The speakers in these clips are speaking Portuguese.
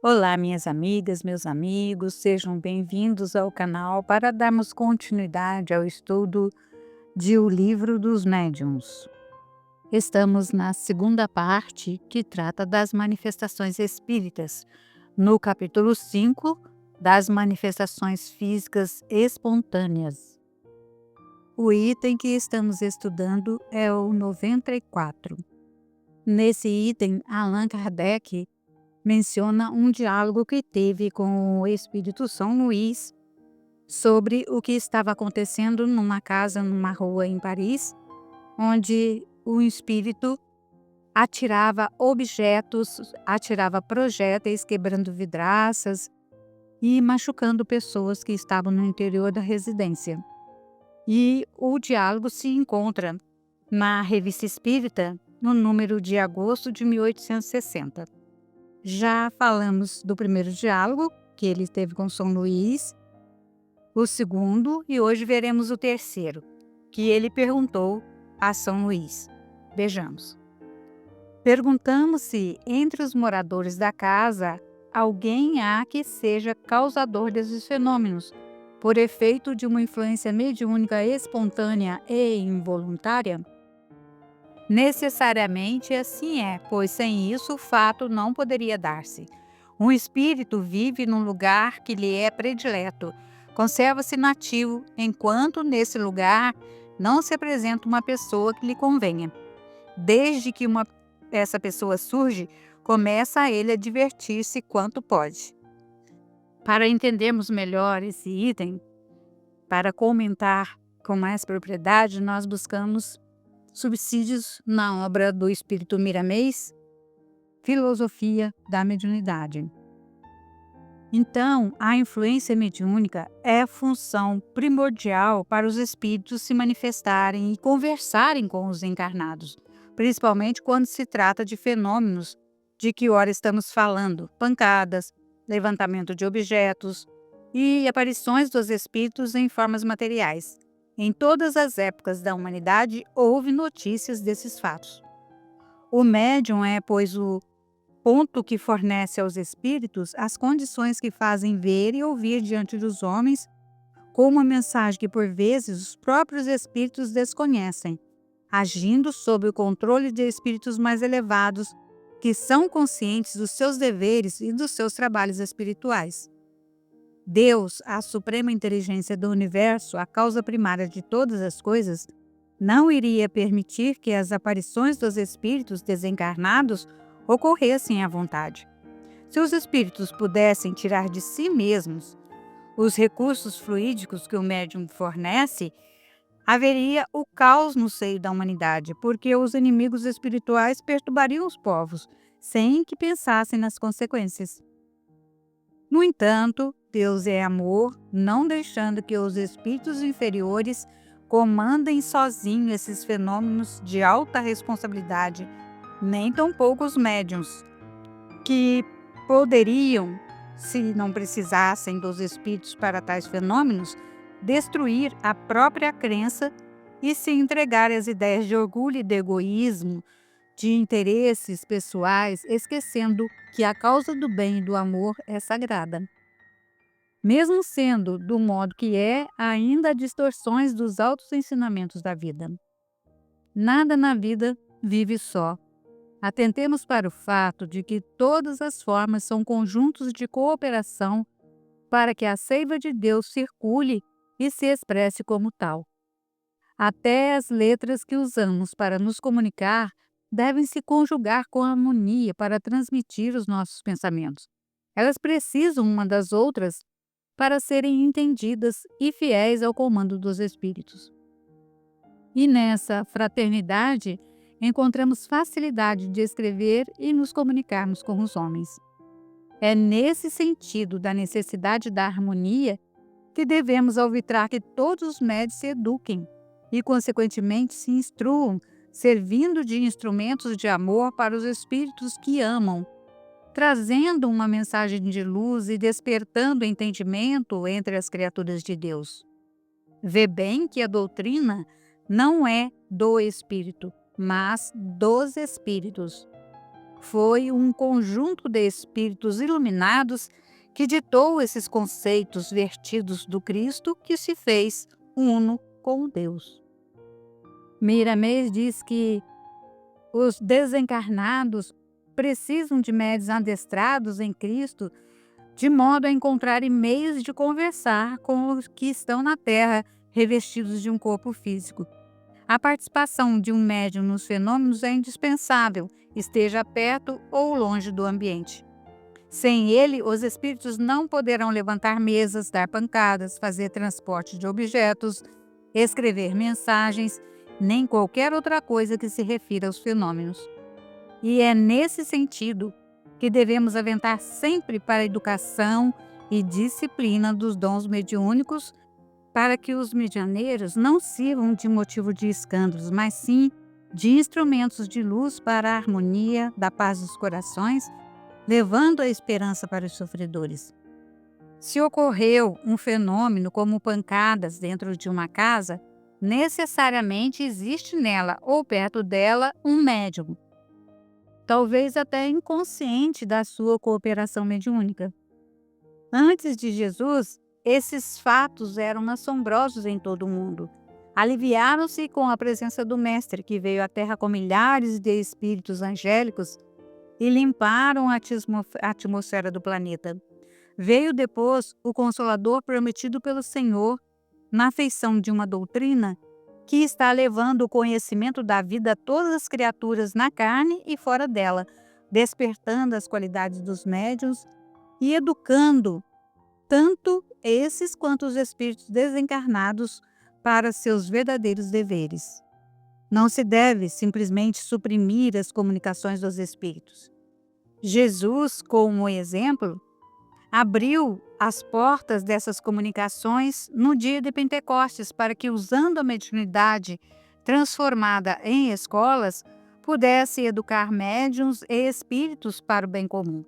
Olá, minhas amigas, meus amigos, sejam bem-vindos ao canal para darmos continuidade ao estudo de O Livro dos Médiuns. Estamos na segunda parte que trata das manifestações espíritas, no capítulo 5 das manifestações físicas espontâneas. O item que estamos estudando é o 94. Nesse item, Allan Kardec menciona um diálogo que teve com o espírito São Luís sobre o que estava acontecendo numa casa, numa rua em Paris, onde o espírito atirava objetos, atirava projéteis, quebrando vidraças e machucando pessoas que estavam no interior da residência. E o diálogo se encontra na Revista Espírita, no número de agosto de 1860. Já falamos do primeiro diálogo, que ele teve com São Luís, o segundo, e hoje veremos o terceiro, que ele perguntou a São Luís. Vejamos. Perguntamos se entre os moradores da casa alguém há que seja causador desses fenômenos, por efeito de uma influência mediúnica espontânea e involuntária? Necessariamente assim é, pois sem isso o fato não poderia dar-se. Um espírito vive num lugar que lhe é predileto, conserva-se nativo, enquanto nesse lugar não se apresenta uma pessoa que lhe convenha. Desde que essa pessoa surge, começa ele a divertir-se quanto pode. Para entendermos melhor esse item, para comentar com mais propriedade, nós buscamos subsídios na obra do Espírito Miramês, Filosofia da Mediunidade. Então, a influência mediúnica é função primordial para os espíritos se manifestarem e conversarem com os encarnados, principalmente quando se trata de fenômenos de que ora estamos falando, pancadas, levantamento de objetos e aparições dos espíritos em formas materiais. Em todas as épocas da humanidade houve notícias desses fatos. O médium é, pois, o ponto que fornece aos espíritos as condições que fazem ver e ouvir diante dos homens, com uma mensagem que por vezes os próprios espíritos desconhecem, agindo sob o controle de espíritos mais elevados, que são conscientes dos seus deveres e dos seus trabalhos espirituais. Deus, a suprema inteligência do universo, a causa primária de todas as coisas, não iria permitir que as aparições dos espíritos desencarnados ocorressem à vontade. Se os espíritos pudessem tirar de si mesmos os recursos fluídicos que o médium fornece, haveria o caos no seio da humanidade, porque os inimigos espirituais perturbariam os povos, sem que pensassem nas consequências. No entanto, Deus é amor, não deixando que os espíritos inferiores comandem sozinhos esses fenômenos de alta responsabilidade, nem tampouco os médiuns, que poderiam, se não precisassem dos espíritos para tais fenômenos, destruir a própria crença e se entregar às ideias de orgulho e de egoísmo, de interesses pessoais, esquecendo que a causa do bem e do amor é sagrada. Mesmo sendo do modo que é, ainda há distorções dos altos ensinamentos da vida. Nada na vida vive só. Atentemos para o fato de que todas as formas são conjuntos de cooperação para que a seiva de Deus circule e se expresse como tal. Até as letras que usamos para nos comunicar devem se conjugar com harmonia para transmitir os nossos pensamentos. Elas precisam uma das outras para serem entendidas e fiéis ao comando dos espíritos. E nessa fraternidade, encontramos facilidade de escrever e nos comunicarmos com os homens. É nesse sentido da necessidade da harmonia que devemos alvitrar que todos os médios se eduquem e, consequentemente, se instruam, servindo de instrumentos de amor para os espíritos que amam, trazendo uma mensagem de luz e despertando entendimento entre as criaturas de Deus. Vê bem que a doutrina não é do espírito, mas dos espíritos. Foi um conjunto de espíritos iluminados que ditou esses conceitos vertidos do Cristo que se fez uno com Deus. Miramês diz que os desencarnados precisam de médios adestrados em Cristo, de modo a encontrarem meios de conversar com os que estão na Terra, revestidos de um corpo físico. A participação de um médium nos fenômenos é indispensável, esteja perto ou longe do ambiente. Sem ele, os espíritos não poderão levantar mesas, dar pancadas, fazer transporte de objetos, escrever mensagens, nem qualquer outra coisa que se refira aos fenômenos. E é nesse sentido que devemos aventar sempre para a educação e disciplina dos dons mediúnicos, para que os medianeiros não sirvam de motivo de escândalos, mas sim de instrumentos de luz para a harmonia da paz dos corações, levando a esperança para os sofredores. Se ocorreu um fenômeno como pancadas dentro de uma casa, necessariamente existe nela ou perto dela um médium, talvez até inconsciente da sua cooperação mediúnica. Antes de Jesus, esses fatos eram assombrosos em todo o mundo. Aliviaram-se com a presença do Mestre, que veio à Terra com milhares de espíritos angélicos e limparam a atmosfera do planeta. Veio depois o Consolador prometido pelo Senhor, na feição de uma doutrina que está levando o conhecimento da vida a todas as criaturas na carne e fora dela, despertando as qualidades dos médiuns e educando tanto esses quanto os espíritos desencarnados para seus verdadeiros deveres. Não se deve simplesmente suprimir as comunicações dos espíritos. Jesus, como exemplo, abriu as portas dessas comunicações no dia de Pentecostes para que, usando a mediunidade transformada em escolas, pudesse educar médiuns e espíritos para o bem comum.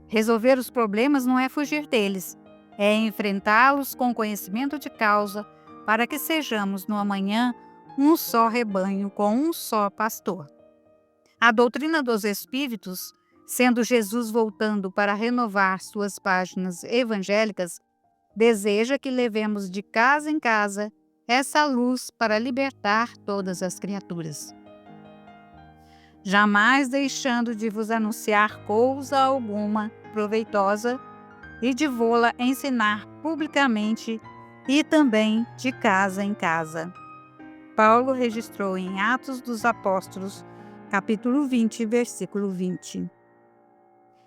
Resolver os problemas não é fugir deles, é enfrentá-los com conhecimento de causa, para que sejamos no amanhã um só rebanho com um só pastor. A doutrina dos espíritos, sendo Jesus voltando para renovar suas páginas evangélicas, deseja que levemos de casa em casa essa luz para libertar todas as criaturas. Jamais deixando de vos anunciar coisa alguma proveitosa e de vô-la ensinar publicamente e também de casa em casa. Paulo registrou em Atos dos Apóstolos, capítulo 20, versículo 20.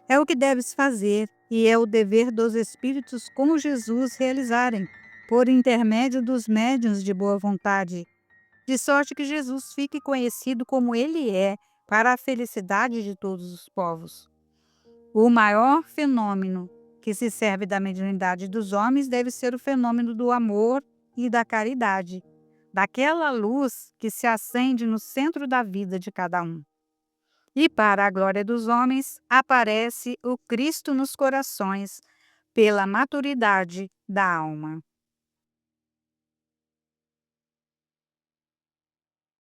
É o que deves fazer e é o dever dos espíritos como Jesus realizarem, por intermédio dos médiuns de boa vontade, de sorte que Jesus fique conhecido como ele é, para a felicidade de todos os povos. O maior fenômeno que se serve da mediunidade dos homens deve ser o fenômeno do amor e da caridade, daquela luz que se acende no centro da vida de cada um. E para a glória dos homens, aparece o Cristo nos corações, pela maturidade da alma.